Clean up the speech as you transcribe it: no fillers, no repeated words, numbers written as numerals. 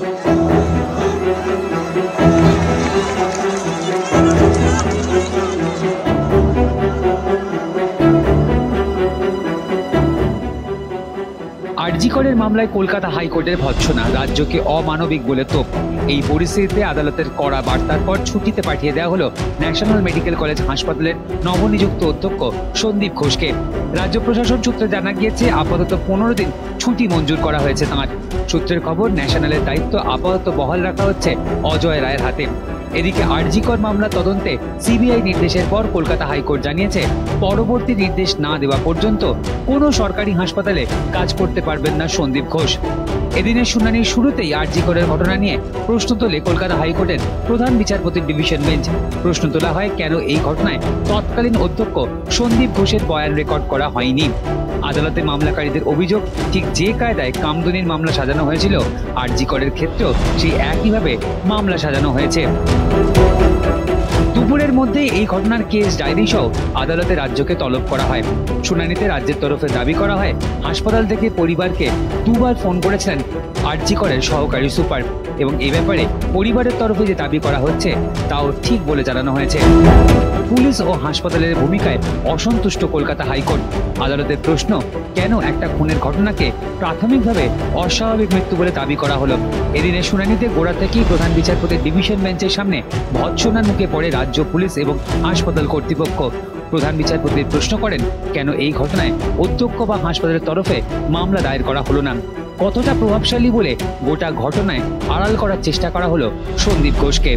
আরজি করের মামলায় কলকাতা হাইকোর্টের ভৎসনা, রাজ্যকে অমানবিক বলে তোপ। এই পরিস্থিতিতে আদালতের কড়া বার্তার পর ছুটিতে পাঠিয়ে দেওয়া হলো ন্যাশনাল মেডিকেল কলেজ হাসপাতালের নবনিযুক্ত অধ্যক্ষ সন্দীপ ঘোষকে। রাজ্য প্রশাসন সূত্রে জানা গিয়েছে আপাতত 15 দিন ছুটি মঞ্জুর করা হয়েছে তাঁর। সূত্রের খবর, ন্যাশনালের দায়িত্ব আপাতত বহাল রাখা হচ্ছে অজয় রায়ের হাতে। এদিকে আরজি কর মামলা তদন্তে সিবিআই নির্দেশের পর কলকাতা হাইকোর্ট জানিয়েছে, পরবর্তী নির্দেশ না দেওয়া পর্যন্ত কোনো সরকারি হাসপাতালে কাজ করতে পারবেন না সন্দীপ ঘোষ। এদিনের শুনানির শুরুতেই আরজি করের ঘটনা নিয়ে প্রশ্ন তোলে কলকাতা হাইকোর্টের প্রধান বিচারপতির ডিভিশন বেঞ্চ। প্রশ্ন তোলা হয়, কেন এই ঘটনায় তৎকালীন অধ্যক্ষ সন্দীপ ঘোষের বয়ান রেকর্ড করা হয়নি। আদালতে মামলাকারীদের অভিযোগ, ঠিক যে কায়দায় কামদুনির মামলা সাজানো হয়েছিল, আরজি করের ক্ষেত্রেও সেই একইভাবে মামলা সাজানো হয়েছে। দুপুরের মধ্যে এই ঘটনার কেস ডায়েরি সহ আদালতে রাজ্যকে তলব করা হয়। শুনানিতে রাজ্যের তরফে দাবি করা হয়, হাসপাতাল থেকে পরিবারকে 2 বার ফোন করেছিলেন আরজি করের সহকারী সুপার, এবং এ ব্যাপারে পরিবারের তরফে যে দাবি করা হচ্ছে তাও ঠিক বলে জানানো হয়েছে। পুলিশ ও হাসপাতালের ভূমিকায় অসন্তুষ্ট কলকাতা হাইকোর্ট। আদালতের প্রশ্ন, কেন একটা খুনের ঘটনাকে প্রাথমিকভাবে অস্বাভাবিক মৃত্যু বলে দাবি করা হলো। এদিনের শুনানিতে গোড়া থেকেই প্রধান বিচারপতির ডিভিশন বেঞ্চের সামনে ভৎসনার মুখে পড়ে রাজ্য পুলিশ এবং হাসপাতাল কর্তৃপক্ষ। প্রধান বিচারপতি প্রশ্ন করেন, কেন এই ঘটনায় অধ্যক্ষ বা হাসপাতালের তরফে মামলা দায়ের করা হলো না। কতটা প্রভাবশালী বলে গোটা ঘটনায় আড়াল করার চেষ্টা করা হলো সন্দীপ ঘোষকে।